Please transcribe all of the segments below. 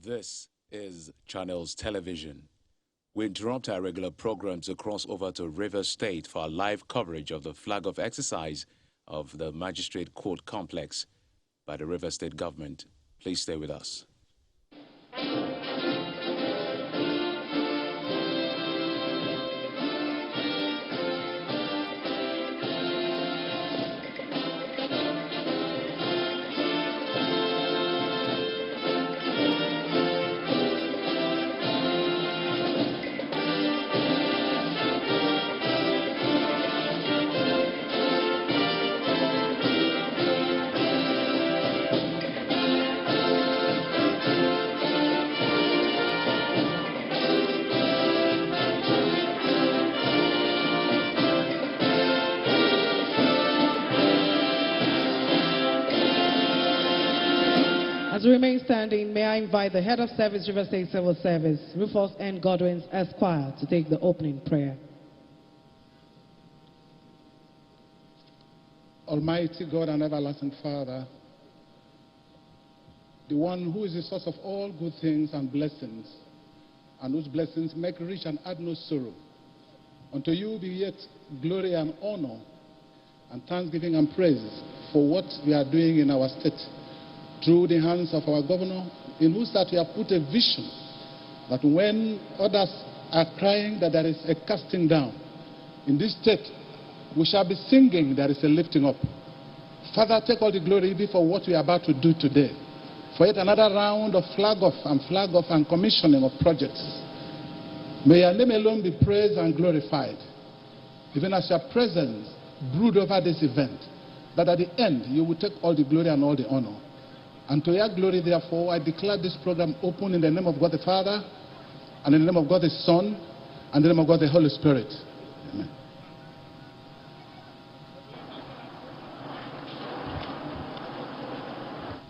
This is Channels Television. We interrupt our regular programs to cross over to Rivers State for our live coverage of the flag off exercise of the Magistrate Court Complex by the Rivers State government. Please stay with us. As we remain standing, may I invite the Head of Service, River State Civil Service, Rufus N. Godwin, Esquire, to take the opening prayer. Almighty God and everlasting Father, the one who is the source of all good things and blessings, and whose blessings make rich and add no sorrow, unto you be yet glory and honor and thanksgiving and praise for what we are doing in our state, through the hands of our governor, in whose that we have put a vision that when others are crying that there is a casting down, in this state we shall be singing there is a lifting up. Father, take all the glory be for what we are about to do today, for yet another round of flag off and commissioning of projects. May your name alone be praised and glorified, even as your presence brood over this event, that at the end you will take all the glory and all the honor. And to your glory, therefore, I declare this program open in the name of God the Father, and in the name of God the Son, and in the name of God the Holy Spirit. Amen.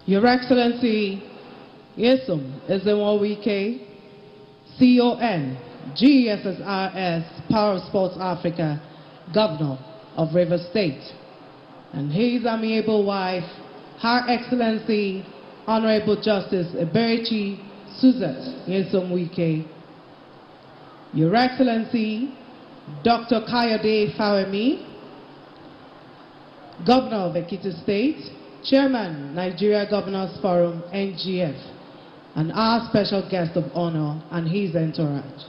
Your Excellency, Yesum Wike, CON, GSSRS, Power of Sports Africa, Governor of Rivers State, and his amiable wife, Her Excellency, Honorable Justice Eberichi Suzette Yesum Wike, Your Excellency, Dr. Kayode Fayemi, Governor of Ekiti State, Chairman, Nigeria Governors Forum, NGF, and our special guest of honor and his entourage.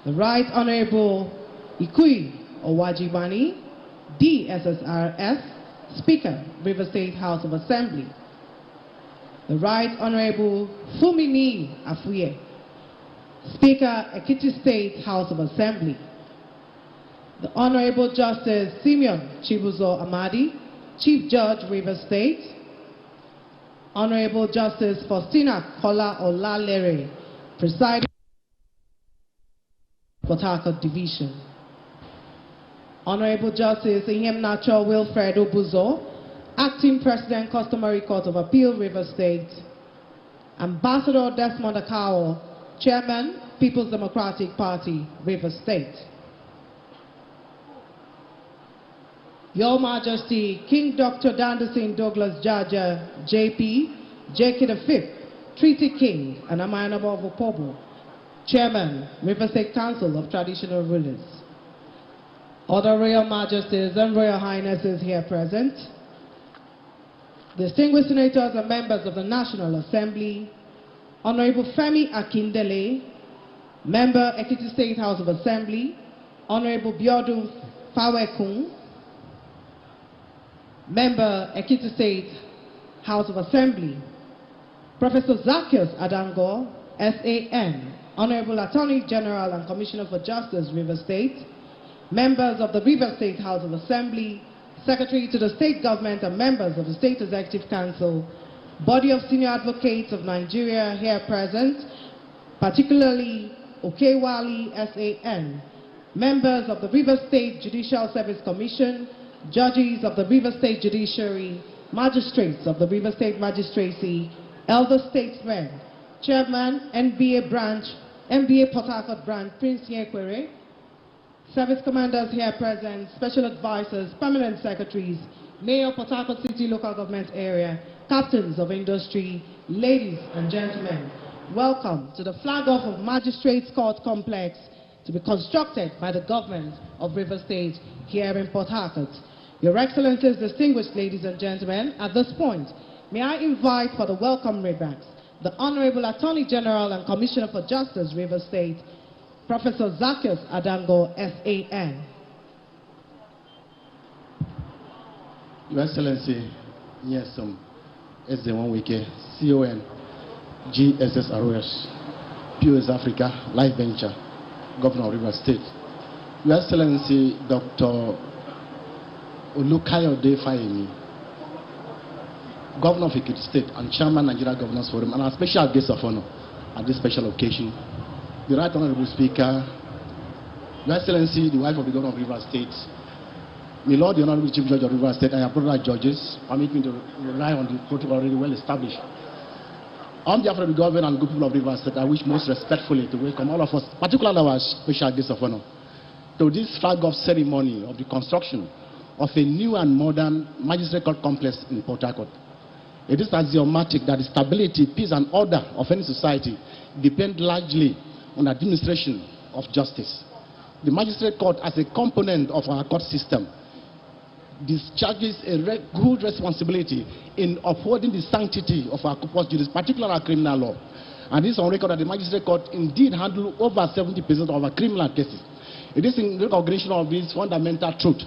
The Right Honorable Ikui Owajibani, DSSRS, Speaker, River State House of Assembly. The Right Honorable Fumini Afuye, Speaker, Ekiti State House of Assembly. The Honorable Justice Simeon Chibuzo Amadi, Chief Judge, River State. Honorable Justice Faustina Kola Olalere, Presiding Port Harcourt Division. Honorable Justice Ihem Nacho Wilfred Obuzo, Acting President, Customary Court of Appeal, River State. Ambassador Desmond Akao, Chairman, People's Democratic Party, River State. Your Majesty, King Dr. Danderson Douglas Jaja, JP, JK V, Treaty King, and Amayana of Opobo, Chairman, River State Council of Traditional Rulers. Other Royal Majesties and Royal Highnesses here present, distinguished senators and members of the National Assembly, Honorable Fayemi Akindele, Member, Ekiti State House of Assembly, Honorable Biodun Fawekun, Member, Ekiti State House of Assembly, Professor Zacchaeus Adango, SAN, Honorable Attorney General and Commissioner for Justice, River State, members of the River State House of Assembly, Secretary to the State Government and members of the State Executive Council, body of senior advocates of Nigeria here present, particularly Okewali SAN, members of the River State Judicial Service Commission, judges of the River State Judiciary, magistrates of the River State Magistracy, elder statesmen, Chairman, NBA Branch, NBA Port Harcourt Branch, Prince Nyekwere, service commanders here present, special advisors, permanent secretaries, Mayor Port Harcourt City Local Government Area, captains of industry, ladies and gentlemen, welcome to the flag-off of Magistrates Court Complex to be constructed by the government of Rivers State here in Port Harcourt. Your Excellencies, distinguished ladies and gentlemen, at this point, may I invite for the welcome remarks the Honorable Attorney General and Commissioner for Justice, Rivers State, Professor Zacchaeus Adango, SAN. Your Excellency, yes, SD1 Wike, CON, GSS Arroyos, POS Africa, Life Venture, Governor of Rivers State. Your Excellency, Dr. Olukayode Fayemi, Governor of Ekiti State and Chairman Nigeria Governors Forum, and our special guest of honor at this special occasion, the Right Honorable Speaker, Your Excellency, the wife of the Governor of Rivers State, my Lord, the Honorable Chief Judge of Rivers State, and your brother judges, permit me to rely on the protocol already well established. On behalf of the government and good people of Rivers State, I wish most respectfully to welcome all of us, particularly our special guest of honor, to this flag-off ceremony of the construction of a new and modern magistrate court complex in Port Harcourt. It is axiomatic that the stability, peace, and order of any society depend largely on administration of justice. The magistrate court, as a component of our court system, discharges a good responsibility in upholding the sanctity of our corpus juris, particularly our criminal law. And this is on record that the magistrate court indeed handles over 70% of our criminal cases. It is in recognition of this fundamental truth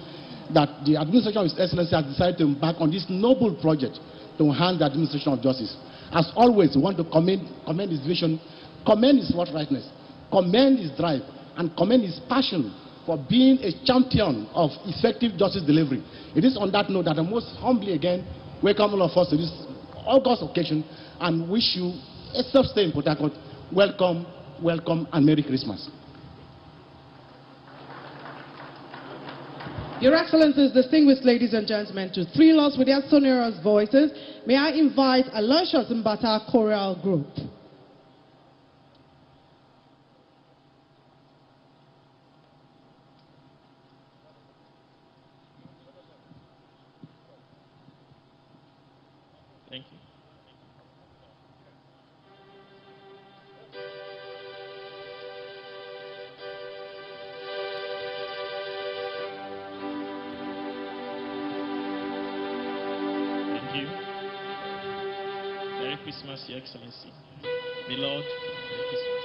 that the administration of His Excellency has decided to embark on this noble project to enhance the administration of justice. As always, we want to commend his vision, commend his forthrightness, commend his drive, and commend his passion for being a champion of effective justice delivery. It is on that note that I most humbly again welcome all of us to this August occasion and wish you a safe stay in Port Harcourt. Welcome, welcome, and Merry Christmas. Your Excellencies, distinguished ladies and gentlemen, to thrill us with their sonorous voices, may I invite Aloysius Mbata Choral Group. Thank you. Thank you. Merry Christmas, Your Excellency. My Lord, Merry Christmas.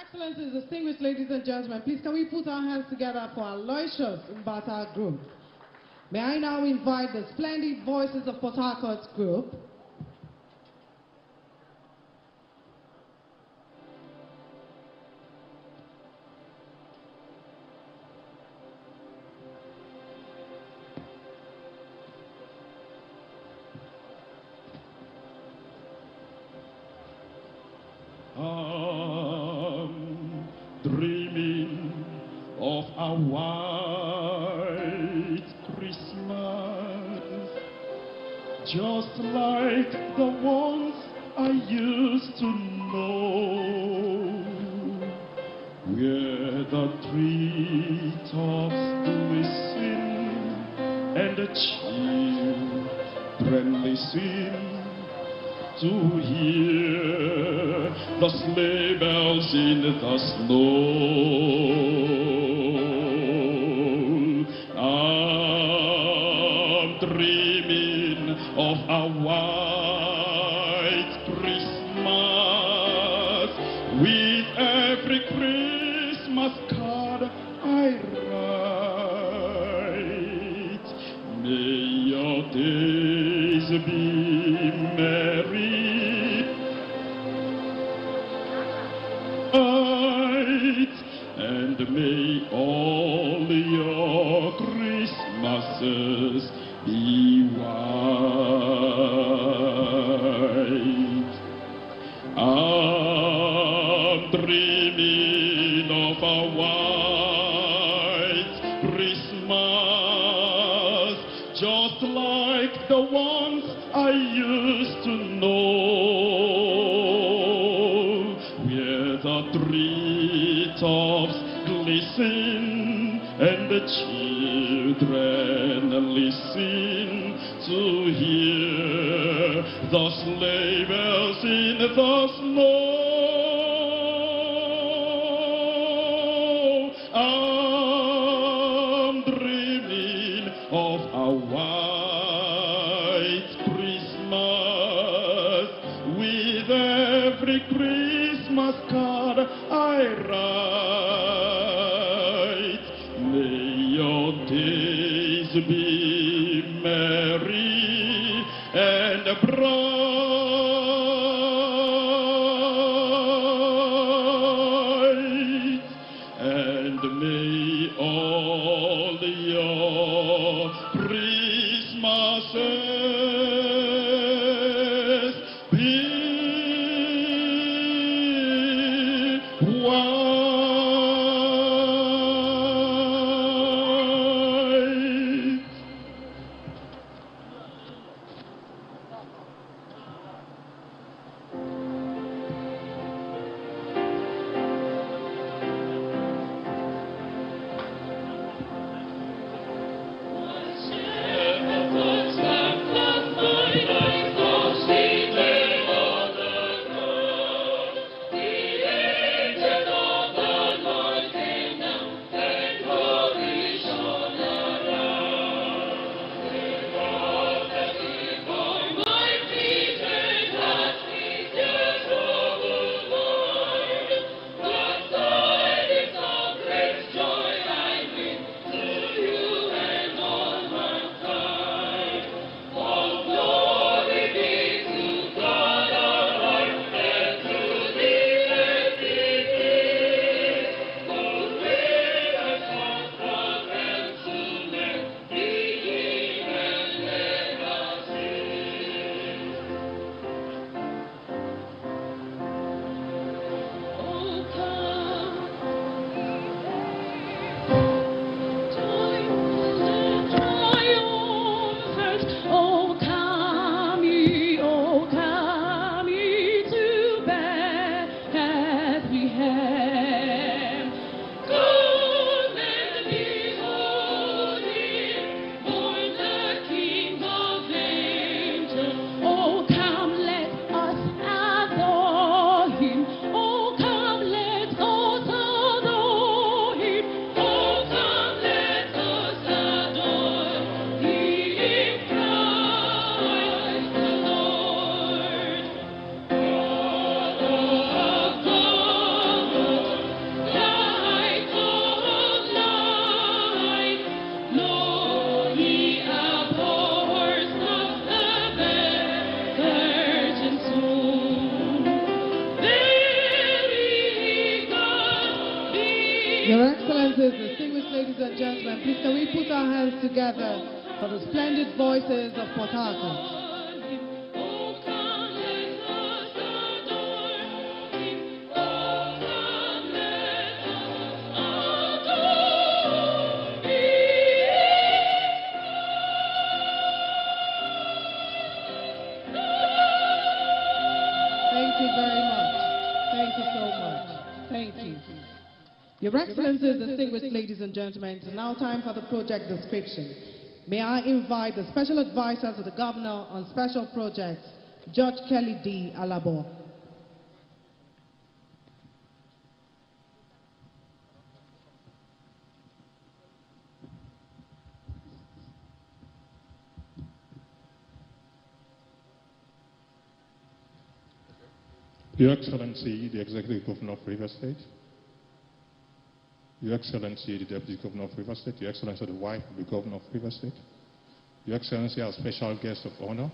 Excellencies, distinguished ladies and gentlemen, please can we put our hands together for our Aloysius Mbata group. May I now invite the splendid voices of Port Harcourt's group. I'm dreaming of a white Christmas, just like the ones I used to know, where the treetops glisten and the children listen to hear the sleigh bells in the snow. I'm dreaming of a white Christmas with every Christmas card I write. May your days be merry and may all your Christmases be white. I'm dreaming of a white Christmas, just like the ones I used to know, where the treetops glisten and the children listen to hear the sleigh bells in the snow. I'm dreaming of a white Christmas with every Christmas card I write. May your days be merry and bright, and may all your Christmases be white. Shepherd, Excellencies, distinguished ladies and gentlemen, please can we put our hands together for the splendid voices of Port Harcourt. Thank you very much. Thank you so much. Thank you. Your Excellencies, distinguished ladies and gentlemen, it is now time for the project description. May I invite the Special Advisor to the Governor on Special Projects, Judge Kelly D. Alabo. Your Excellency, the Executive Governor of Rivers State, Your Excellency, the Deputy Governor of Rivers State, Your Excellency, the wife of the Governor of Rivers State, Your Excellency, our special guest of honor,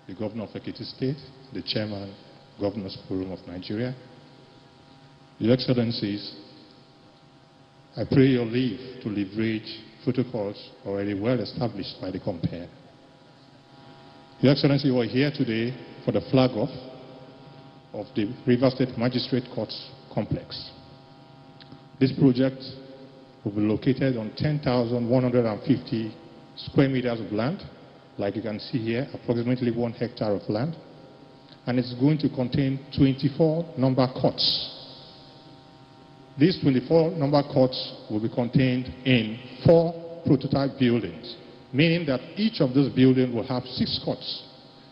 the Governor of Ekiti State, the Chairman, Governors Forum of Nigeria, Your Excellencies, I pray your leave to leverage protocols already well established by the compare. Your Excellency, you are here today for the flag off of the Rivers State Magistrate Courts Complex. This project will be located on 10,150 square meters of land, like you can see here, approximately 1 hectare of land, and it's going to contain 24 number courts. These 24 number courts will be contained in 4 prototype buildings, meaning that each of those buildings will have 6 courts.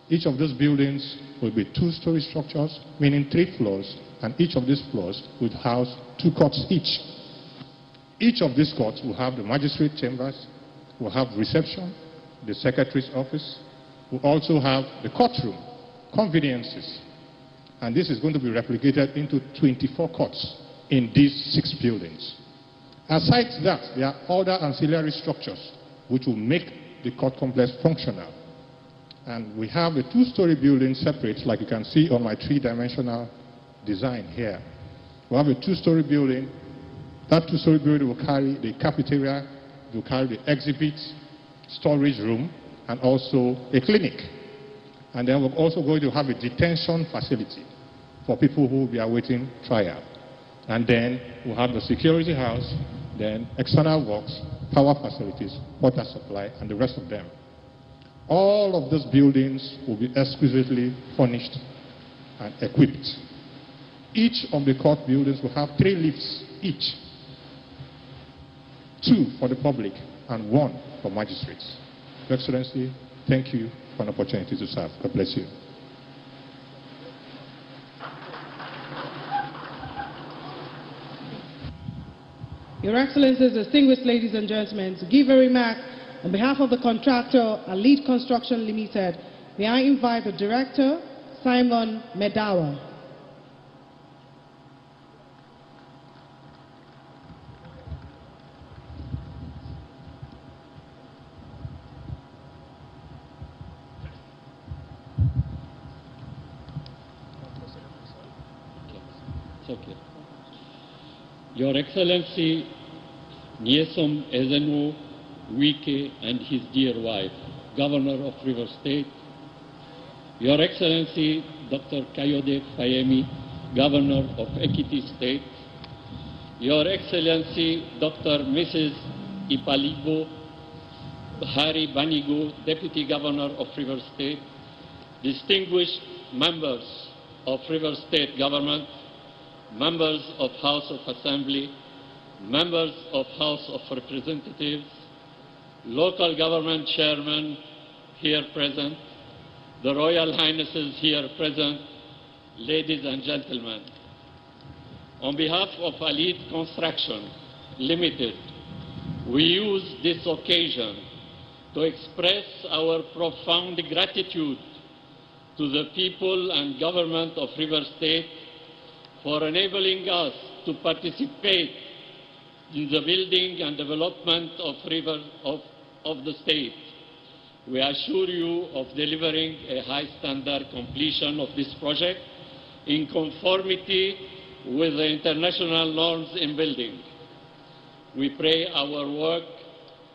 Each of those buildings will be 2-story structures, meaning 3 floors, and each of these floors would house 2 courts each. Each of these courts will have the magistrate chambers, will have reception, the secretary's office, will also have the courtroom, conveniences, and this is going to be replicated into 24 courts in these 6 buildings. Aside that, there are other ancillary structures which will make the court complex functional. And we have a 2-story building separate, like you can see on my 3-dimensional design here. We have a 2-story building. That 2-story building will carry the cafeteria, will carry the exhibit, storage room, and also a clinic. And then we're also going to have a detention facility for people who will be awaiting trial. And then we'll have the security house, then external works, power facilities, water supply, and the rest of them. All of those buildings will be exquisitely furnished and equipped. Each of the court buildings will have 3 lifts each, 2 for the public and 1 for magistrates. Your Excellency, thank you for an opportunity to serve. God bless you. Your Excellencies, distinguished ladies and gentlemen, to give a remark on behalf of the contractor, Elite Construction Limited, may I invite the Director, Simon Medawa. Okay. Your Excellency, Nyesom Ezenwo Wike and his dear wife, Governor of River State, Your Excellency Dr. Kayode Fayemi, Governor of Ekiti State, Your Excellency Dr. Mrs. Ipalibo Bahari Banigo, Deputy Governor of River State, distinguished members of River State Government, members of House of Assembly, members of House of Representatives, local government chairmen here present, the Royal Highnesses here present, ladies and gentlemen. On behalf of Elite Construction Limited, we use this occasion to express our profound gratitude to the people and government of River State for enabling us to participate in the building and development of the state. We assure you of delivering a high standard completion of this project in conformity with the international norms in building. We pray our work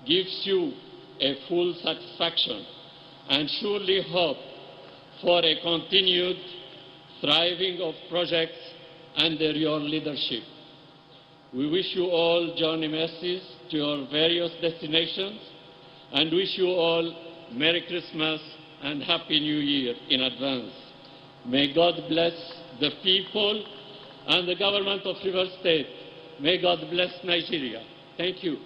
gives you a full satisfaction and surely hope for a continued thriving of projects under your leadership. We wish you all journey mercies to your various destinations and wish you all Merry Christmas and Happy New Year in advance. May God bless the people and the government of River State. May God bless Nigeria. Thank you.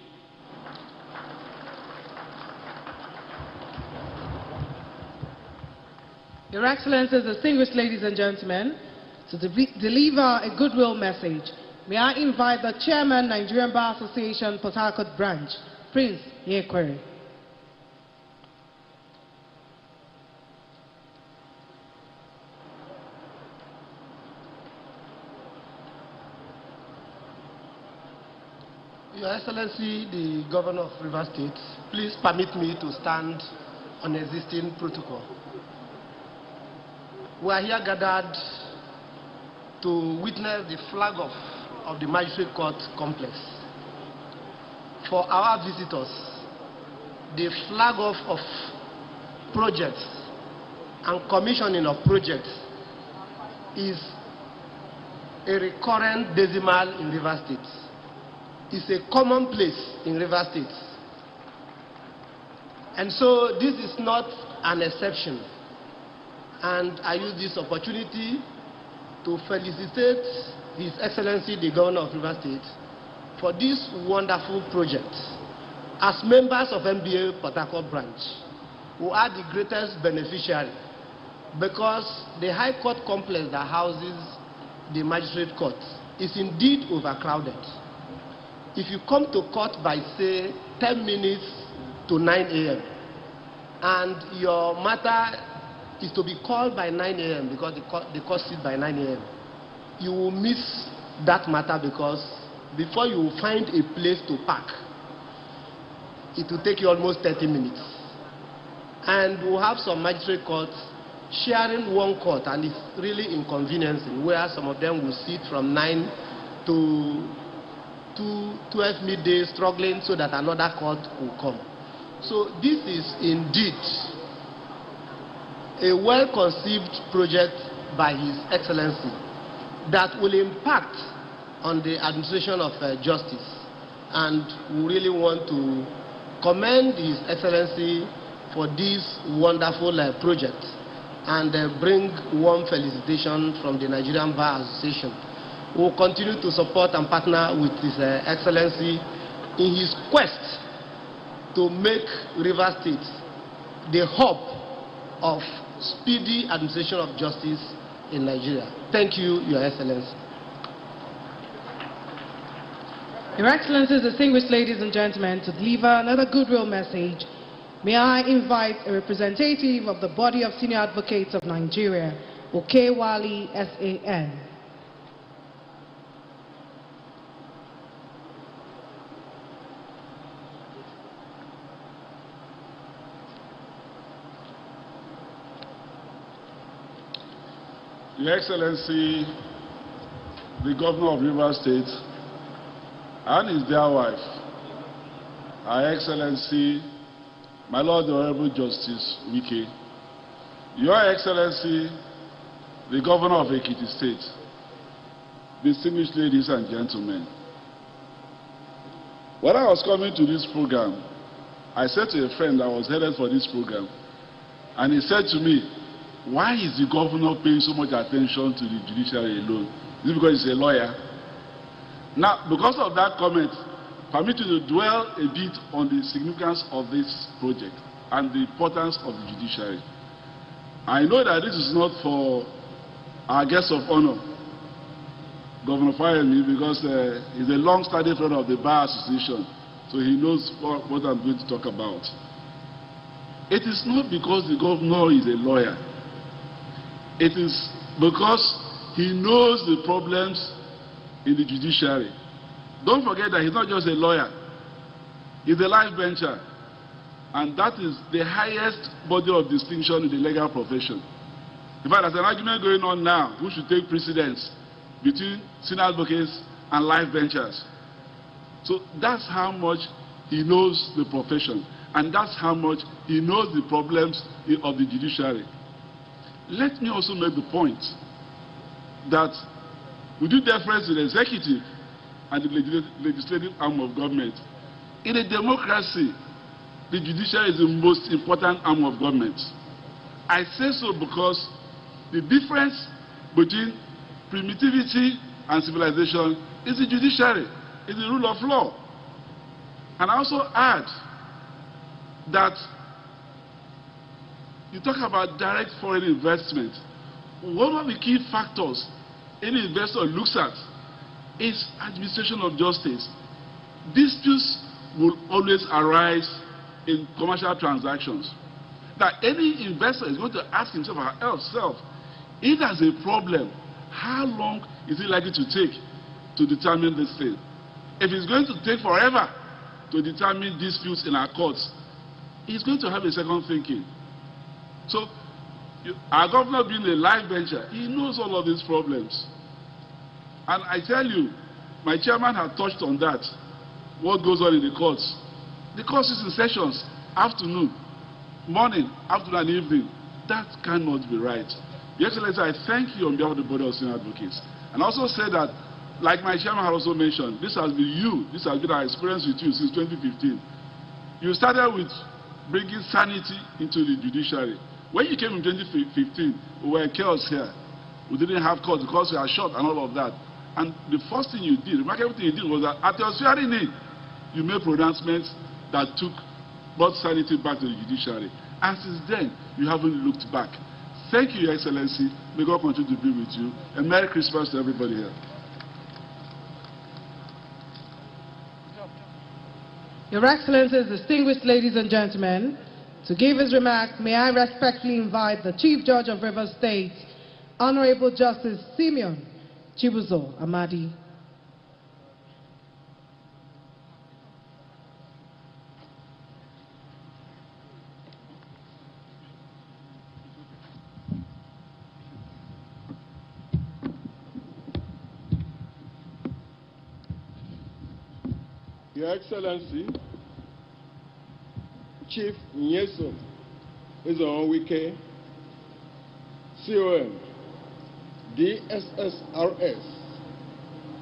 Your Excellencies, distinguished ladies and gentlemen, to deliver a goodwill message, may I invite the Chairman, Nigerian Bar Association, Port Harcourt Branch, Prince Yekwere. Your Excellency, the Governor of River State, please permit me to stand on existing protocol. We are here gathered to witness the flag off of the Magistrate Court complex. For our visitors, the flag off of projects and commissioning of projects is a recurrent decimal in River State. It's a commonplace in River State. And so this is not an exception. And I use this opportunity to felicitate His Excellency the Governor of River State for this wonderful project. As members of MBA Port Harcourt Branch, who are the greatest beneficiary, because the High Court complex that houses the Magistrate Court is indeed overcrowded. If you come to court by, say, 10 minutes to 9 a.m., and your matter is to be called by 9 a.m. because the court sits by 9 a.m., you will miss that matter because before you will find a place to park, it will take you almost 30 minutes. And we'll have some magistrate courts sharing one court, and it's really inconveniencing, where some of them will sit from 9 to 12 midday struggling so that another court will come. So this is indeed a well-conceived project by His Excellency that will impact on the administration of justice. And we really want to commend His Excellency for this wonderful project and bring warm felicitation from the Nigerian Bar Association. We will continue to support and partner with His Excellency in his quest to make River State the hub of speedy administration of justice in Nigeria. Thank you, Your Excellency. Your Excellencies, distinguished ladies and gentlemen, to deliver another goodwill message, may I invite a representative of the Body of Senior Advocates of Nigeria, Okewali SAN. Your Excellency, the Governor of River State, and his dear wife, Her Excellency, my Lord the Honorable Justice Wike, Your Excellency, the Governor of Ekiti State, distinguished ladies and gentlemen, when I was coming to this program, I said to a friend that was headed for this program, and he said to me, why is the governor paying so much attention to the judiciary alone? Is it because he's a lawyer? Now, because of that comment, permit me to dwell a bit on the significance of this project and the importance of the judiciary. I know that this is not for our guest of honor, Governor Fayemi, because he's a long-standing friend of the Bar Association, so he knows what I'm going to talk about. It is not because the governor is a lawyer. It is because he knows the problems in the judiciary. Don't forget that he's not just a lawyer. He's a life bencher. And that is the highest body of distinction in the legal profession. In fact, there's an argument going on now who should take precedence between senior advocates and life benchers. So that's how much he knows the profession, and that's how much he knows the problems of the judiciary. Let me also make the point that we do deference to the executive and the legislative arm of government. In a democracy, the judiciary is the most important arm of government. I say so because the difference between primitivity and civilization is the judiciary, is the rule of law. And I also add that you talk about direct foreign investment. One of the key factors any investor looks at is administration of justice. Disputes will always arise in commercial transactions. That any investor is going to ask himself or herself, if there's a problem, how long is it likely to take to determine this thing? If it's going to take forever to determine disputes in our courts, he's going to have a second thinking. So, our governor being a live venture, he knows all of these problems. And I tell you, my chairman had touched on that, what goes on in the courts. The courts is in sessions, afternoon, morning, afternoon and evening. That cannot be right. Your Excellency, I thank you on behalf of the Board of Senior Advocates. And also say that, like my chairman had also mentioned, this has been our experience with you since 2015. You started with bringing sanity into the judiciary. When you came in 2015, we were in chaos here. We didn't have courts because we are short and all of that. And the first thing you did, remarkable thing you did was that at your swearing in, you made pronouncements that brought sanity back to the judiciary. And since then, you haven't looked back. Thank you, Your Excellency. May God continue to be with you. And Merry Christmas to everybody here. Your Excellencies, distinguished ladies and gentlemen, to give his remark, may I respectfully invite the Chief Judge of Rivers State, Honorable Justice Simeon Chibuzo Amadi. Your Excellency, Chief Nyesom Wike, CON, DSSRS,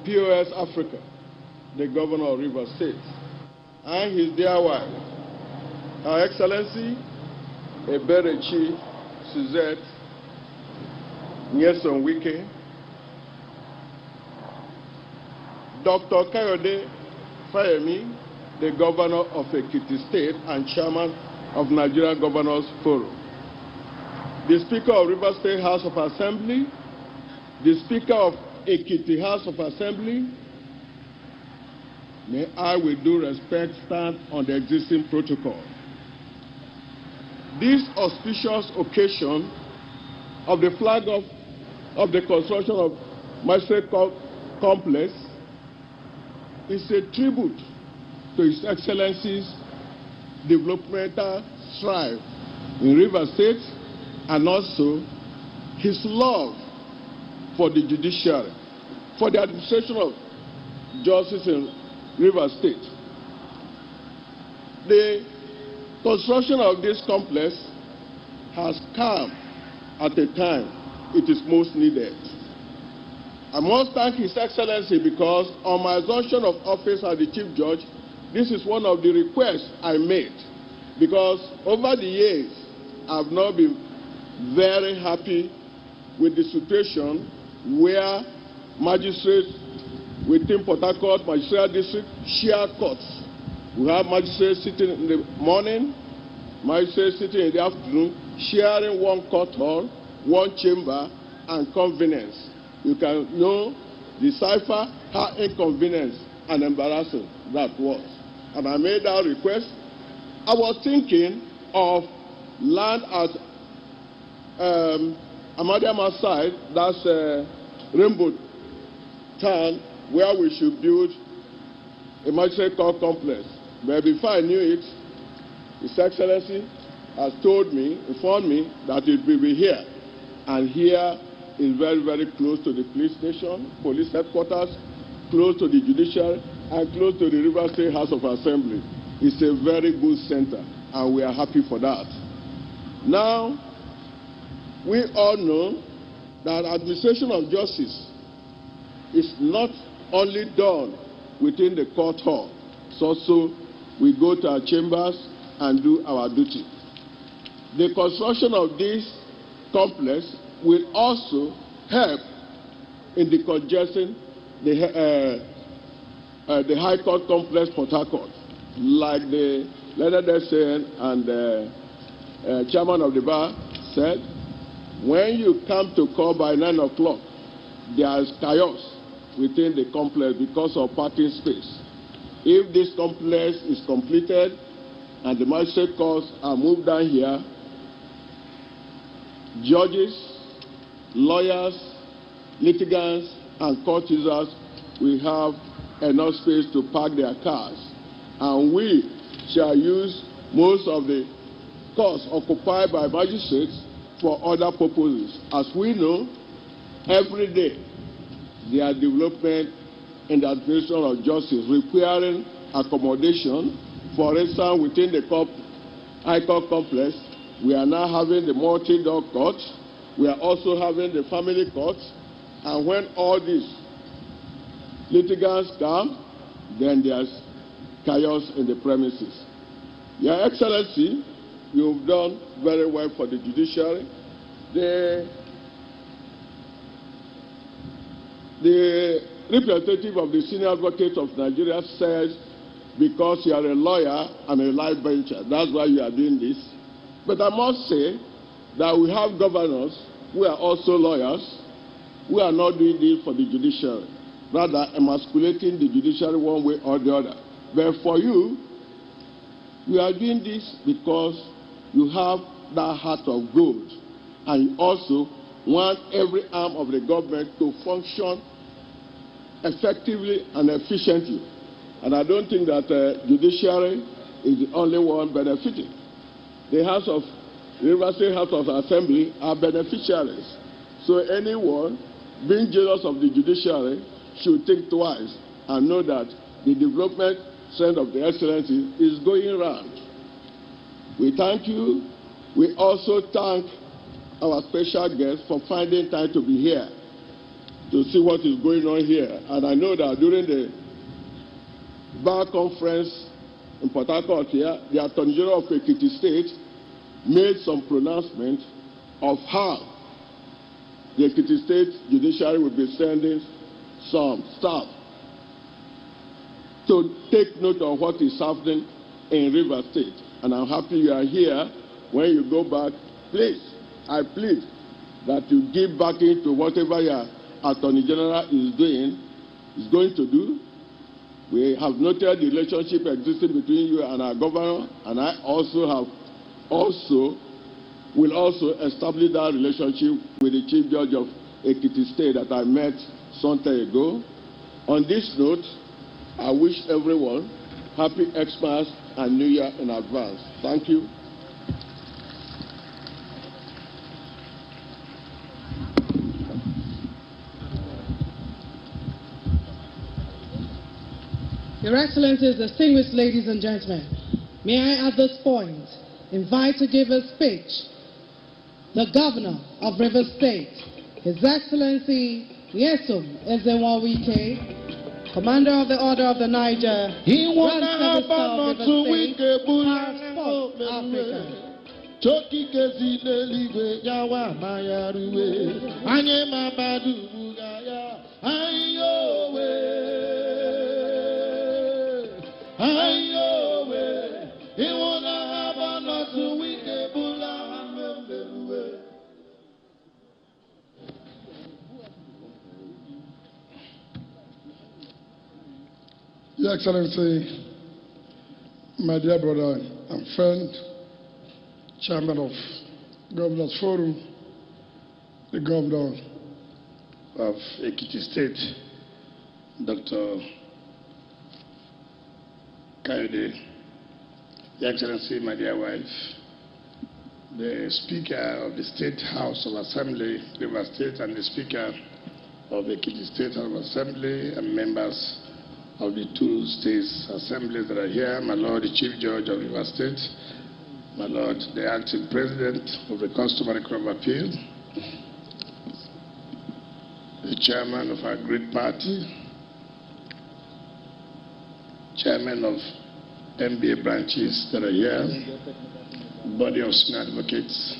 POS Africa, the Governor of Rivers State, and his dear wife, Her Excellency Eberechi Suzette Nyesom Wike, Dr. Kayode Fayemi, the Governor of Ekiti State and Chairman of Nigeria Governors Forum, the Speaker of Rivers State House of Assembly, the Speaker of Ekiti House of Assembly, may I with due respect stand on the existing protocol. This auspicious occasion of the flag of the construction of Magistrates Complex is a tribute to His Excellency's developmental strive in Rivers State and also his love for the judiciary, for the administration of justice in Rivers State. The construction of this complex has come at a time it is most needed. I must thank His Excellency because on my assumption of office as the Chief Judge, this is one of the requests I made, because over the years I've not been very happy with the situation where magistrates within Port Harcourt Magistrate District share courts. We have magistrates sitting in the morning, magistrates sitting in the afternoon, sharing one court hall, one chamber, and convenience. You can know, decipher how inconvenient and embarrassing that was. And I made that request. I was thinking of land at Amadiama side, that's Rainbow Town, where we should build a magistrate court complex. But before I knew it, His Excellency has informed me that it will be here. And here is very, very close to the police station, police headquarters, close to the judiciary, and close to the River State House of Assembly. It's a very good center, and we are happy for that. Now, we all know that administration of justice is not only done within the court hall, it's also we go to our chambers and do our duty. The construction of this complex will also help in decongesting the High Court complex Port Harcourt, like the learned saying and the chairman of the bar said. When you come to court by 9 o'clock, there is chaos within the complex because of parking space. If this complex is completed and the magistrate courts are moved down here, judges, lawyers, litigants, and court users will have enough space to park their cars. And we shall use most of the costs occupied by magistrates for other purposes. As we know, every day there are development in the administration of justice requiring accommodation. For instance, within the High Court complex, we are now having the multi-door court. We are also having the family court. And when all these litigants come, then there's chaos in the premises. Your Excellency, you've done very well for the judiciary. The representative of the Senior Advocate of Nigeria says, because you are a lawyer and a life bencher, that's why you are doing this. But I must say that we have governors who are also lawyers, who are not doing this for the judiciary, rather emasculating the judiciary one way or the other. But for you, you are doing this because you have that heart of gold, and you also want every arm of the government to function effectively and efficiently. And I don't think that judiciary is the only one benefiting. The River State House of Assembly are beneficiaries. So anyone being jealous of the judiciary should think twice and know that the development trend of the Excellency is going round. We thank you. We also thank our special guest for finding time to be here to see what is going on here. And I know that during the bar conference in Port Harcourt here, the Attorney General of Ekiti State made some pronouncement of how the Ekiti State Judiciary will be sending some staff to take note of what is happening in River State. And I'm happy you are here. When you go back, please, I plead that you give back into whatever your Attorney General is going to do. We have noted the relationship existing between you and our governor, and I will also establish that relationship with the Chief Judge of Ekiti State that I met some time ago. On this note, I wish everyone happy Xmas and New Year in advance. Thank you. Your Excellencies, distinguished ladies and gentlemen, may I at this point invite to give a speech the Governor of Rivers State, His Excellency Nyesom Wike, Commander of the Order of the Niger, Grand Service of Rivers State, Passport Africa. Choki kezi neliwe yawa mayaruwe anye mabadu bugaya ayowe ayowe iwona abana suwike bula amemberuwe. Your Excellency, my dear brother and friend, Chairman of Governors Forum, the Governor of Ekiti State, Dr. Kayode, Your Excellency, my dear wife, the Speaker of the State House of Assembly, River State, and the Speaker of Ekiti State House of Assembly, and members of the two states assemblies that are here, my Lord, the Chief Judge of River State, my Lord, the Acting President of the Customary Court of Appeal, the Chairman of our great party, Chairman of MBA branches that are here, body of senior advocates,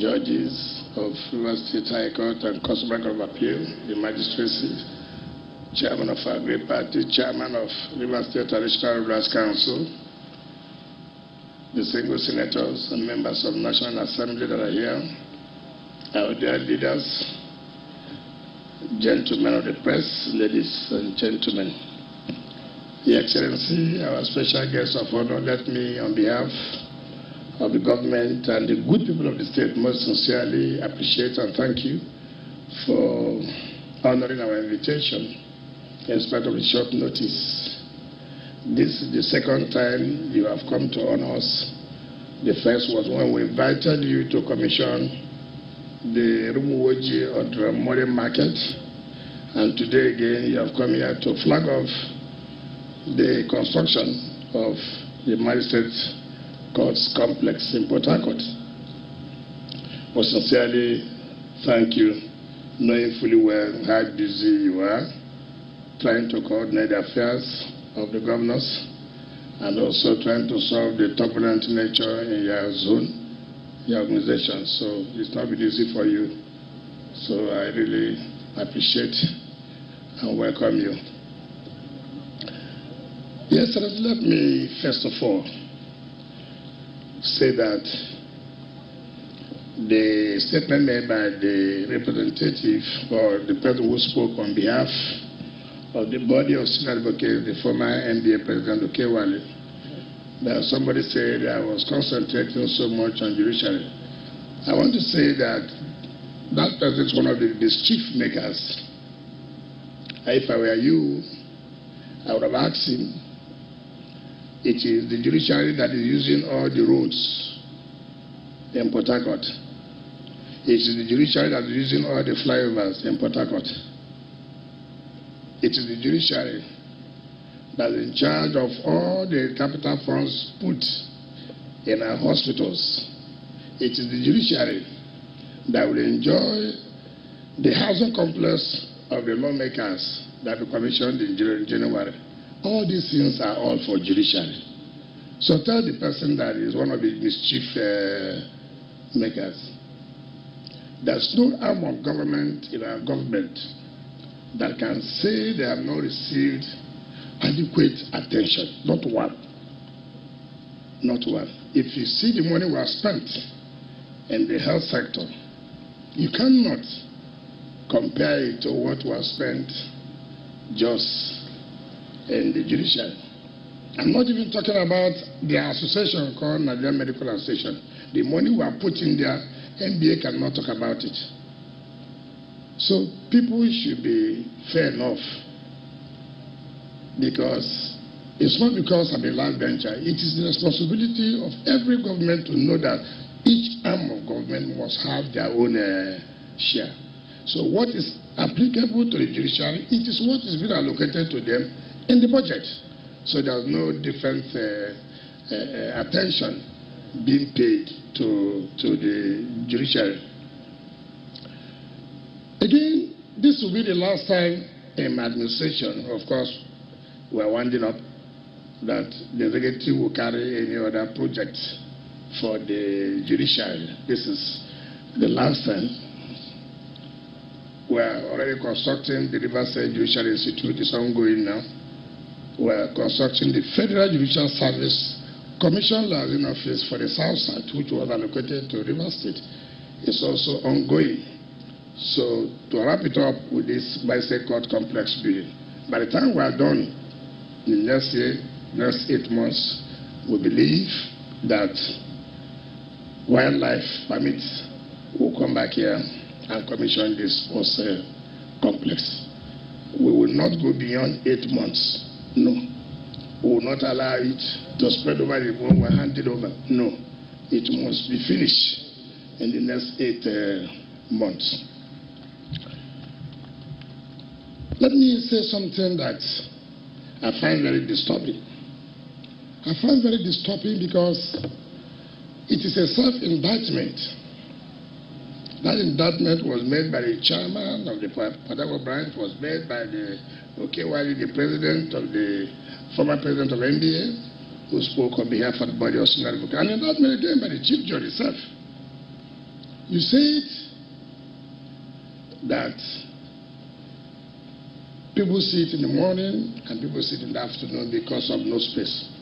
judges of River State High Court and Customary Court of Appeal, the Magistrates, Chairman of our great party, Chairman of River State Traditional Rulers Council, the single senators and members of National Assembly that are here, our dear leaders, gentlemen of the press, ladies and gentlemen. Your Excellency, our special guest of honor, let me, on behalf of the government and the good people of the state, most sincerely appreciate and thank you for honoring our invitation in spite of the short notice. This is the second time you have come to honor us. The first was when we invited you to commission the Rumuwoji or the modern market, and today again you have come here to flag off the construction of the Magistrates Courts complex in Port Harcourt. We sincerely thank you, knowing fully well how busy you are, trying to coordinate the affairs of the governors and also trying to solve the turbulent nature in your zone, your organization. So it's not been easy for you. So I really appreciate and welcome you. Yes, let me first of all say that the statement made by the representative or the person who spoke on behalf of the body of senior advocates, the former NBA President Okewale, that somebody said I was concentrating so much on judiciary. I want to say that that person is one of the mischief makers. If I were you, I would have asked him, it is the judiciary that is using all the roads in Port Harcourt. It is the judiciary that is using all the flyovers in Port Harcourt. It is the judiciary that is in charge of all the capital funds put in our hospitals. It is the judiciary that will enjoy the housing complex of the lawmakers that we commissioned in January. All these things are all for judiciary. So tell the person that is one of the mischief makers. There's no arm of government in our government that can say they have not received adequate attention. Not one. Not one. If you see the money we have spent in the health sector, you cannot compare it to what was spent just in the judiciary. I'm not even talking about the association called Nigerian Medical Association. The money we are putting there, NBA cannot talk about it. So people should be fair enough, because it's not because I'm a land venture. It is the responsibility of every government to know that each arm of government must have their own share. So what is applicable to the judiciary, it is what is being allocated to them in the budget. So there's no different attention being paid to the judiciary. Again, this will be the last time in my administration. Of course, we are winding up that the executive will carry any other project for the judiciary. This is the last time. We are already constructing the River State Judicial Institute. It's ongoing now. We are constructing the Federal Judicial Service Commission Liaison Office for the South Side, which was allocated to River State. It's also ongoing. So to wrap it up with this Magistrate Court complex building, by the time we are done in the next 8 months, we believe that wildlife permits will come back here and commission this sports complex. We will not go beyond 8 months. No. We will not allow it to spread over the when we hand it over. No. It must be finished in the next 8 months. Let me say something that I find very disturbing. I find very disturbing because it is a self-indictment. That indictment was made by the chairman of the Padago branch, was made by the Wike, the president of the former president of NBA, who spoke on behalf of the body of Senior Advocate. And indictment again by the chief judge himself. You said that people sit in the morning and people sit in the afternoon because of no space.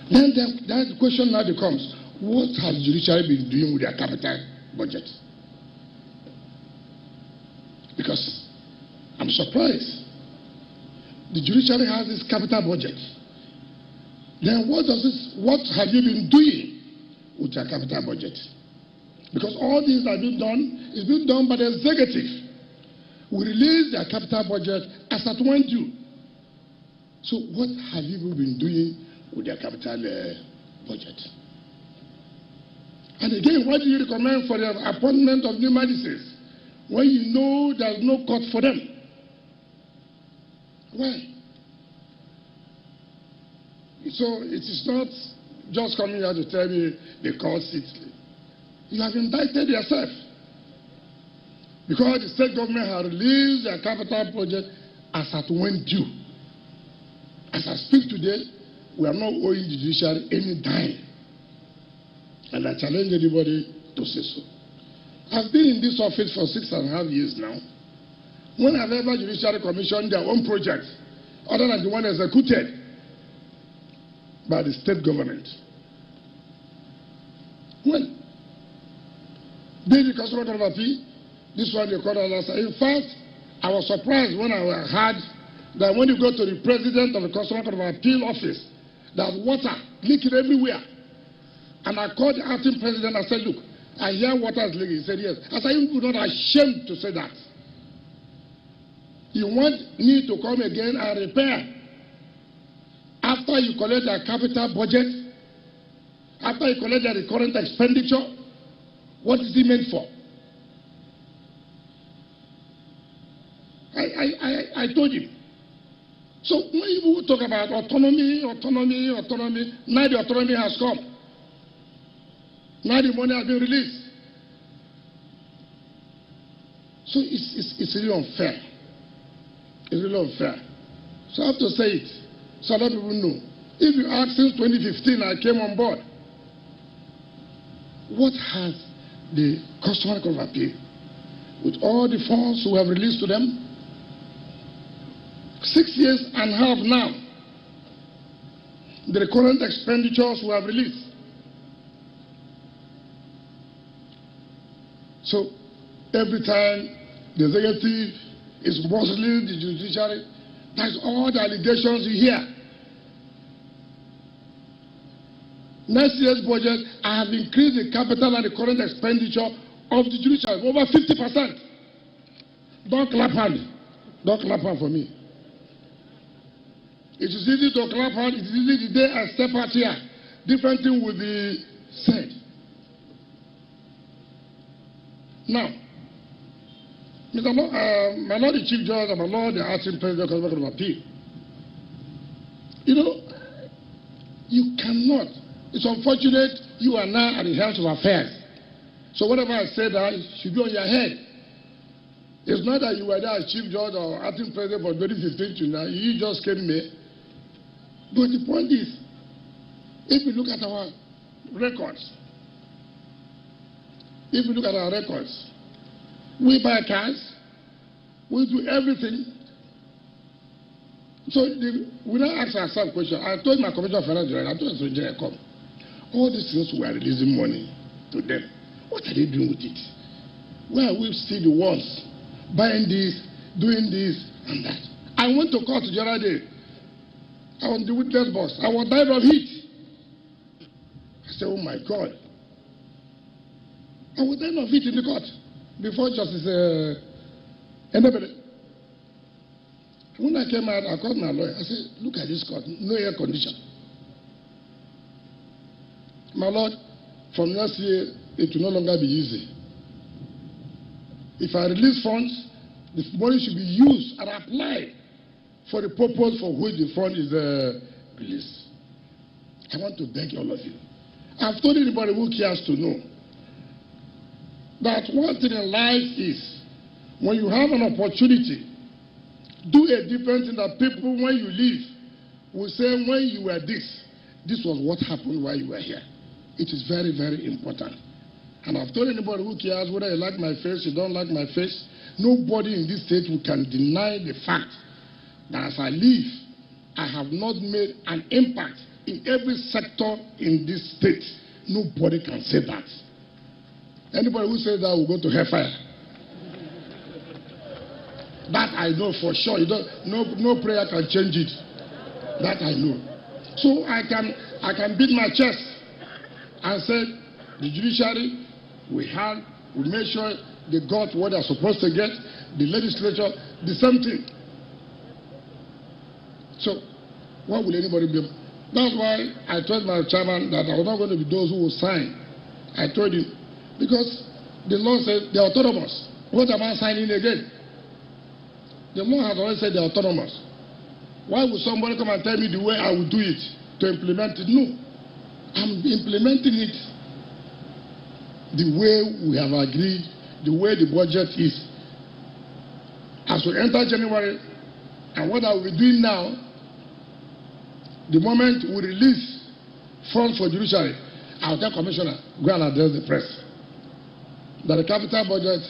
Then the question now becomes, what has the judiciary been doing with their capital budget? Because I'm surprised. The judiciary has this capital budget. Then what have you been doing with your capital budget? Because all these that have been done is being done by the executive. We release their capital budget as at when due. So what have you been doing with their capital budget? And again, what do you recommend for the appointment of new magistrates when you know there's no court for them? Why? So it is not just coming here to tell me the court sits. You have indicted yourself. Because the state government has released their capital project as at when due. As I speak today, we are not owing the judiciary any dime. And I challenge anybody to say so. I've been in this office for 6.5 years now. When have ever judiciary commissioned their own projects, other than the one executed by the state government? When? Be the customer court of appeal, this one they call us. In fact, I was surprised when I heard that when you go to the president of the customer court of appeal office, there's water leaking everywhere. And I called the acting president and said, look, I hear water is leaking. He said, yes. I said, you're not ashamed to say that. You want me to come again and repair after you collect the capital budget, after you collect the recurrent expenditure? What is it meant for? I told him. So when you talk about autonomy, now the autonomy has come. Now the money has been released. So it's really unfair. It's really unfair. So I have to say it so that people know. If you ask since 2015 I came on board, what has the customer court of appeal, with all the funds we have released to them, 6.5 years now, the recurrent expenditures we have released. So every time the executive is muzzling the judiciary, that's all the allegations you hear. Next year's budget, I have increased the capital and the current expenditure of the judiciary over 50%. Don't clap hand. Don't clap hand for me. It is easy to clap hand. It is easy the day I step out here. Different thing will be said. Now, my Lord the Chief Judge and my Lord the Acting President of the Court of Appeal, you know, you cannot. It's unfortunate you are now at the helm of affairs. So whatever I say that should be on your head. It's not that you were there as Chief Judge or Acting President for 2015 to now. You just came here. But the point is, if you look at our records, we buy cars, we do everything. So we now ask ourselves a question. I told my Commissioner of Finance Director, I told the Engineer, come. All these things we are releasing money to them. What are they doing with it? Where we see the ones buying this, doing this and that. I went to court the other day. I was the witness box. I was dying of heat. I said, oh my God. I was dying of heat in the court before Justice Endebele. When I came out, I called my lawyer. I said, look at this court, no air condition. My Lord, from last year, it will no longer be easy. If I release funds, the money should be used and applied for the purpose for which the fund is released. I want to beg all of you. I've told anybody who cares to know that one thing in life is when you have an opportunity, do a different thing that people, when you leave, will say, when you were this was what happened while you were here. It is very, very important. And I've told anybody who cares whether you like my face, you don't like my face, nobody in this state who can deny the fact that as I live, I have not made an impact in every sector in this state. Nobody can say that. Anybody who says that will go to hellfire. That I know for sure. No prayer can change it. That I know. So I can beat my chest and say the judiciary, we made sure they got what they're supposed to get. The legislature, the same thing. So what will anybody be? That's why I told my chairman that I was not going to be those who will sign. I told him, because the law says they're autonomous. What am I signing again? The law has already said they're autonomous. Why would somebody come and tell me the way I will do it to implement it? No. I'm implementing it the way we have agreed, the way the budget is. As we enter January, and what I will be doing now, the moment we release funds for judiciary, I'll tell Commissioner, go and address the press, that the capital budget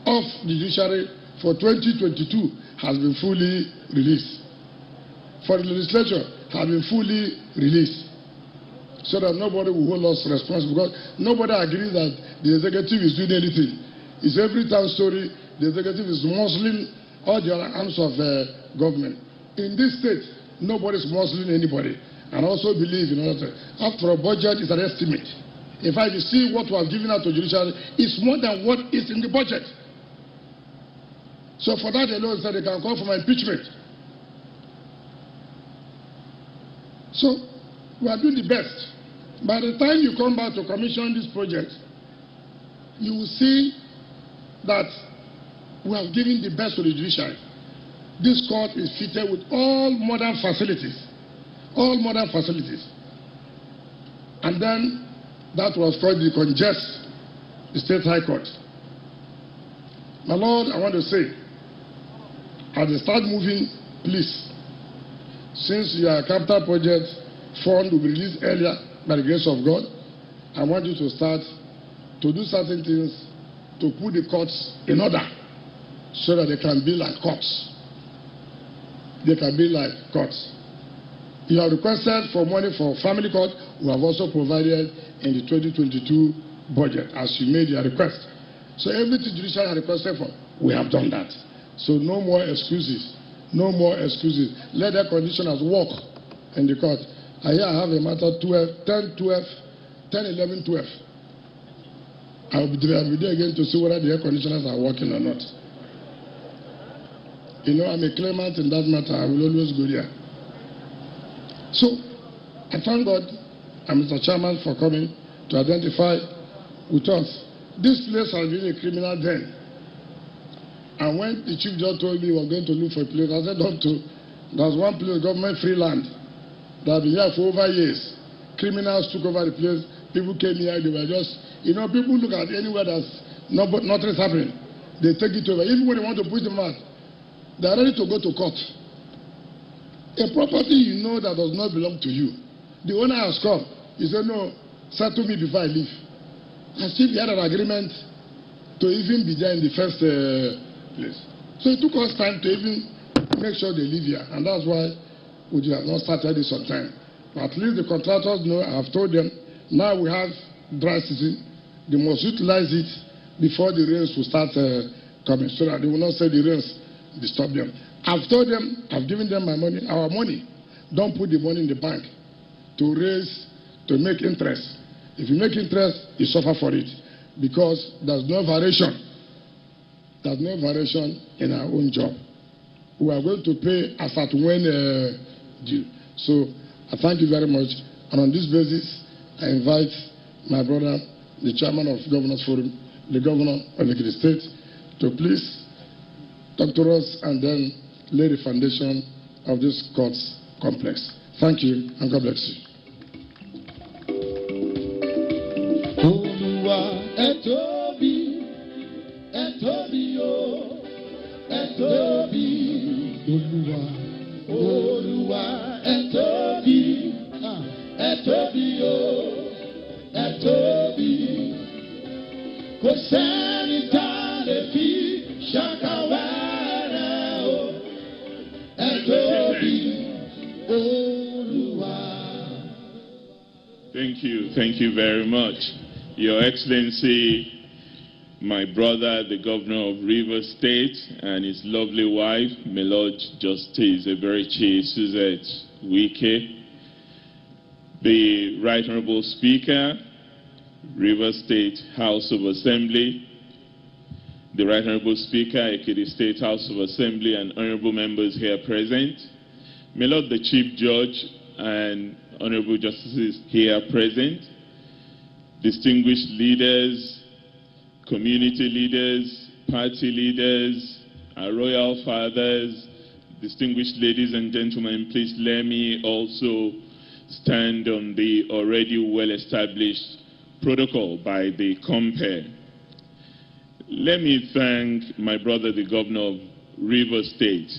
of the judiciary for 2022 has been fully released. For the legislature, has been fully released. So that nobody will hold us responsible, because nobody agrees that the executive is doing anything. It's every time story, the executive is muscling all the other arms of government. In this state, nobody is muscling anybody. And also believe in order after a budget is an estimate. In fact, you see what we have given out to judiciary is more than what is in the budget. So for that alone, so they can call for my impeachment. So we are doing the best. By the time you come back to commission this project, you will see that we have given the best to the judiciary. This court is fitted with all modern facilities. All modern facilities. And then that was called the congest the State High Court. My Lord, I want to say, as they start moving, please, since your capital project fund will be released earlier by the grace of God, I want you to start to do certain things to put the courts in order so that they can be like courts. They can be like courts. You have requested for money for family court. We have also provided in the 2022 budget as you made your request. So everything judiciary has requested for, we have done that. So no more excuses. No more excuses. Let the conditioners work in the court. I have a matter 10, 11, 12. I'll be there again to see whether the air conditioners are working or not. You know, I'm a claimant in that matter. I will always go there. So, I thank God and Mr. Chairman for coming to identify with us. This place has been a criminal den. And when the chief judge told me we were going to look for a place, I said, don't do. There's one place, government free land, that has been here for over years. Criminals took over the place. People came here, they were just, you know, people look at anywhere that's nothing is happening. They take it over. Even when they want to push them out, they are ready to go to court. A property you know that does not belong to you. The owner has come. He said, no, settle me before I leave. As if he had an agreement to even be there in the first place. So it took us time to even make sure they live here. And that's why we have not started this on time. But at least the contractors know, I have told them, now we have dry season. They must utilize it before the rains will start coming, so that they will not say the rains disturb them. I've told them, I've given them my money, our money. Don't put the money in the bank to raise, to make interest. If you make interest, you suffer for it because there's no variation. There's no variation in our own job. We are going to pay as at when due. So I thank you very much. And on this basis, I invite my brother, the chairman of Governors Forum, the governor of the state, to please talk to us and then lay the foundation of this court's complex. Thank you, and God bless you. Olúwa ẹ tóbi, ẹ tóbi o, ẹ tóbi. Olúwa, Olúwa ẹ tóbi, ẹ tóbi o, ẹ tóbi. Kò sẹ́ni tá a lè fi ṣàkàwé rẹ̀ o, ẹ tóbi, Olúwa. Thank you very much. Your Excellency, my brother, the governor of Rivers State, and his lovely wife, my Lord Justice Eberichi Suzette Wike, the Right Honorable Speaker, Rivers State House of Assembly, the Right Honorable Speaker, Ekiti State House of Assembly, and honorable members here present, my Lord the Chief Judge and honorable justices here present, distinguished leaders, community leaders, party leaders, our royal fathers, distinguished ladies and gentlemen, please let me also stand on the already well-established protocol by the compere. Let me thank my brother, the governor of Rivers State,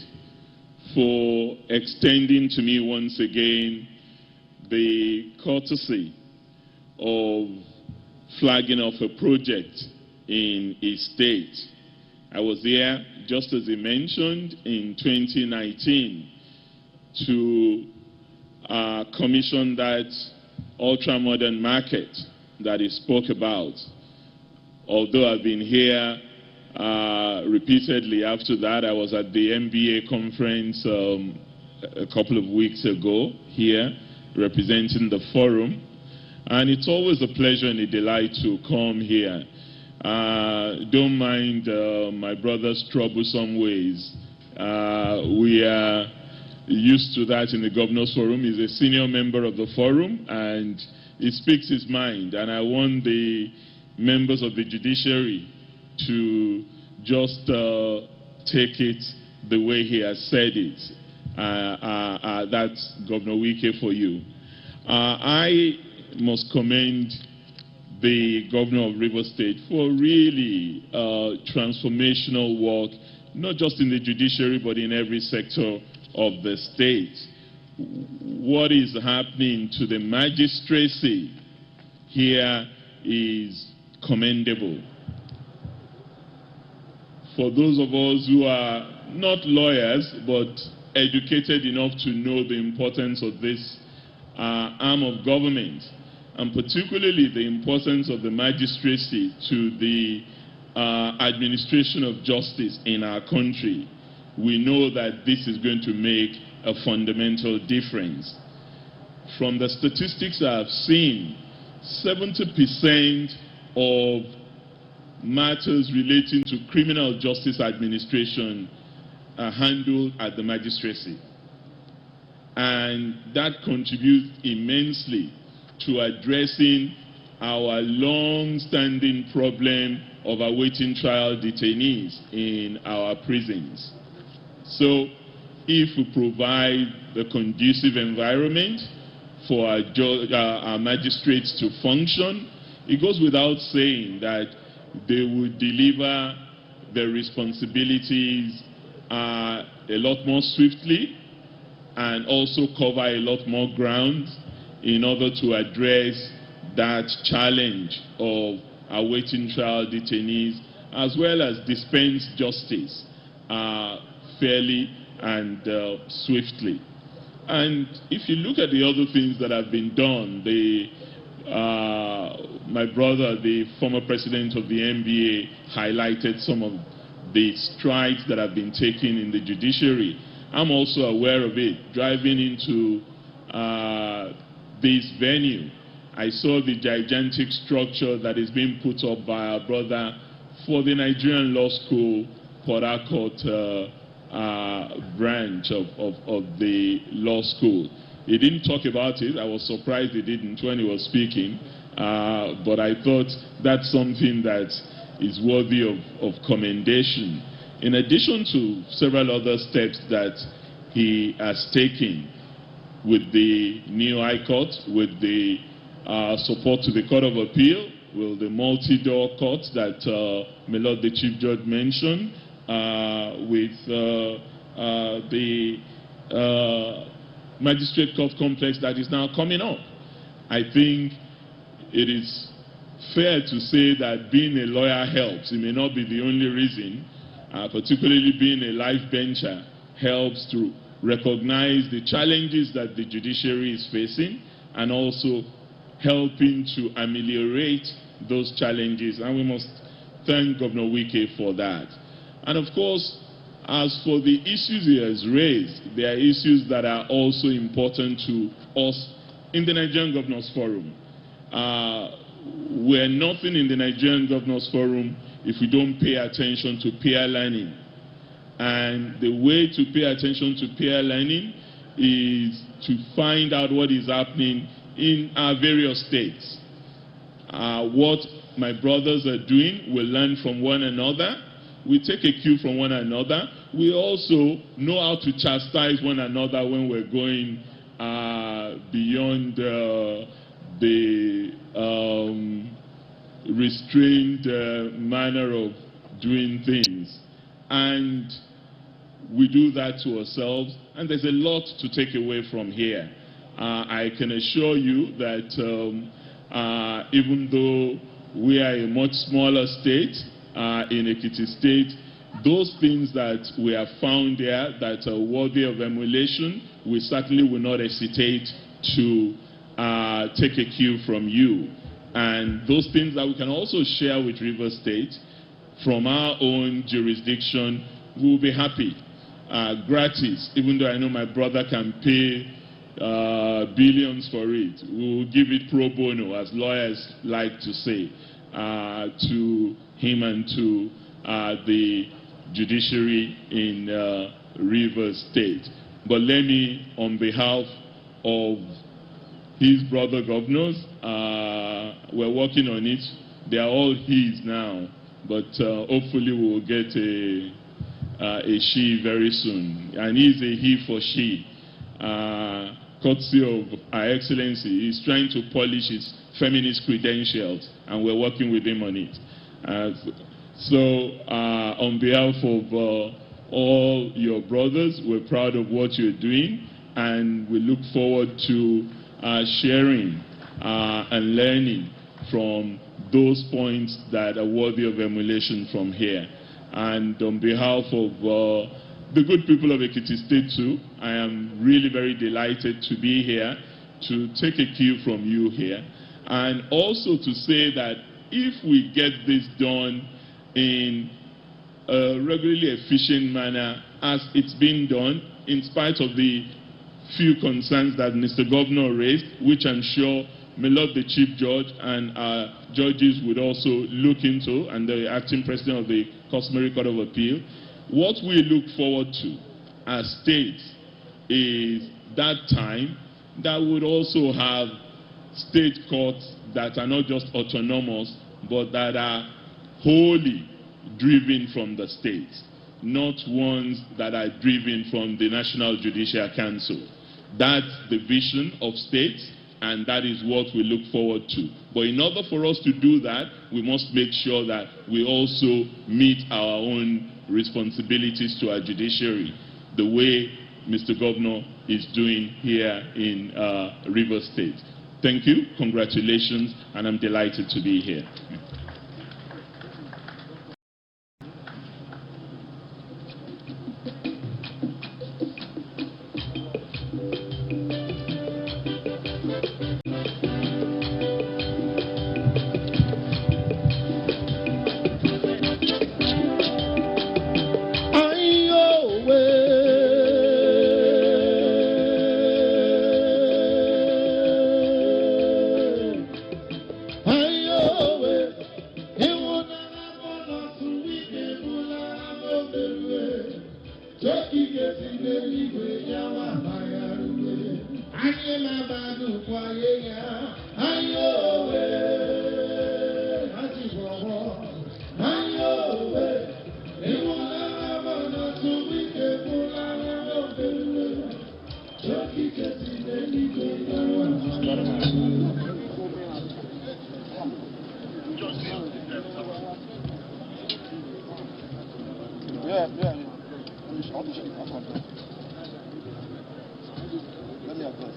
for extending to me once again the courtesy of flagging off a project in his state. I was there, just as he mentioned, in 2019 to commission that ultra-modern market that he spoke about. Although I've been here repeatedly after that, I was at the MBA conference a couple of weeks ago here, representing the forum. And it's always a pleasure and a delight to come here. Don't mind my brother's troublesome ways. We are used to that in the Governor's Forum. He's a senior member of the forum, and he speaks his mind. And I want the members of the judiciary to just take it the way he has said it. That's Governor Wike for you. I must commend the governor of Rivers State for really transformational work, not just in the judiciary, but in every sector of the state. What is happening to the magistracy here is commendable. For those of us who are not lawyers, but educated enough to know the importance of this arm of government, and particularly the importance of the magistracy to the administration of justice in our country, we know that this is going to make a fundamental difference. From the statistics I've seen, 70% of matters relating to criminal justice administration are handled at the magistracy. And that contributes immensely to addressing our long-standing problem of awaiting trial detainees in our prisons. So if we provide the conducive environment for our magistrates to function, it goes without saying that they will deliver their responsibilities a lot more swiftly and also cover a lot more ground in order to address that challenge of awaiting trial detainees, as well as dispense justice fairly and swiftly. And if you look at the other things that have been done, my brother, the former president of the NBA, highlighted some of the strides that have been taken in the judiciary. I'm also aware of it. Driving into this venue, I saw the gigantic structure that is being put up by our brother for the Nigerian Law School, Port Harcourt branch of the law school. He didn't talk about it. I was surprised he didn't when he was speaking, but I thought that's something that is worthy of commendation. In addition to several other steps that he has taken with the new High Court, with the support to the Court of Appeal, with the multi-door court that my Lord the Chief Judge mentioned, with the Magistrate Court complex that is now coming up. I think it is fair to say that being a lawyer helps. It may not be the only reason, particularly being a life bencher helps to recognize the challenges that the judiciary is facing and also helping to ameliorate those challenges. And we must thank Governor Wike for that. And of course, as for the issues he has raised, there are issues that are also important to us in the Nigerian Governors Forum. We're nothing in the Nigerian Governors Forum if we don't pay attention to peer learning. And the way to pay attention to peer learning is to find out what is happening in our various states. What my brothers are doing, we learn from one another. We take a cue from one another. We also know how to chastise one another when we're going beyond the restrained manner of doing things. And we do that to ourselves, and there's a lot to take away from here. I can assure you that even though we are a much smaller state, in Ekiti State, those things that we have found there that are worthy of emulation, we certainly will not hesitate to take a cue from you. And those things that we can also share with Rivers State from our own jurisdiction, we will be happy. Gratis, even though I know my brother can pay billions for it. We will give it pro bono, as lawyers like to say, to him and to the judiciary in Rivers State. But let me, on behalf of his brother governors, we're working on it. They are all his now, but hopefully we will get a she very soon. And he's a he for she. Courtesy of Her Excellency, he's trying to polish his feminist credentials, and we're working with him on it. On behalf of all your brothers, we're proud of what you're doing, and we look forward to sharing and learning from those points that are worthy of emulation from here. And on behalf of the good people of Ekiti State too, I am really very delighted to be here, to take a cue from you here, and also to say that if we get this done in a regularly efficient manner as it's been done, in spite of the few concerns that Mr. Governor raised, which I'm sure my Lord the Chief Judge and our judges would also look into, and the acting president of the Customary Court of Appeal, what we look forward to as states is that time that would also have state courts that are not just autonomous, but that are wholly driven from the states, not ones that are driven from the National Judicial Council. That's the vision of states, and that is what we look forward to. But in order for us to do that, we must make sure that we also meet our own responsibilities to our judiciary, the way Mr. Governor is doing here in Rivers State. Thank you, congratulations, and I'm delighted to be here. Ayo, Yeah. Let me address.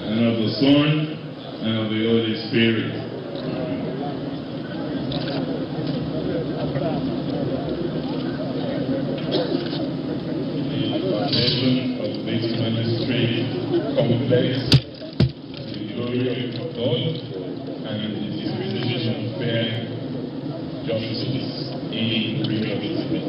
And of the Son, and of the Holy Spirit. The foundation of this magistrate complex, the glory of God, and the dispensation of fair justice in River State.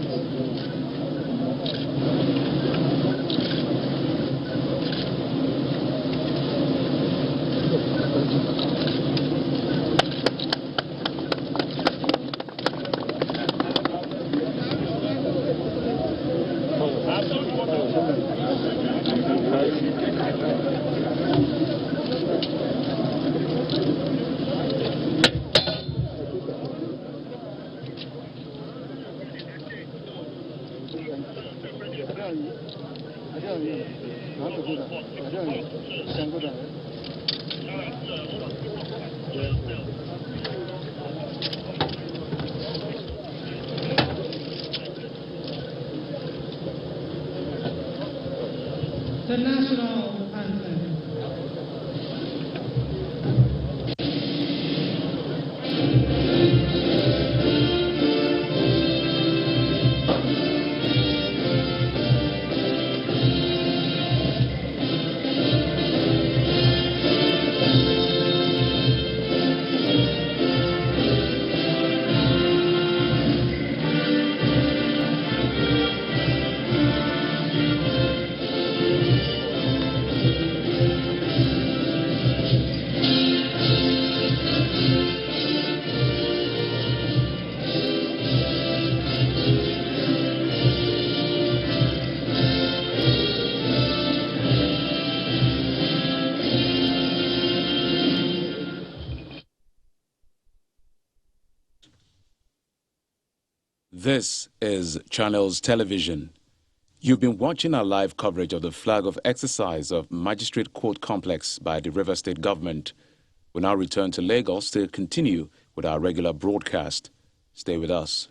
The national anthem. This is Channels Television. You've been watching our live coverage of the flag of exercise of Magistrate Court Complex by the River State Government. We now return to Lagos to continue with our regular broadcast. Stay with us.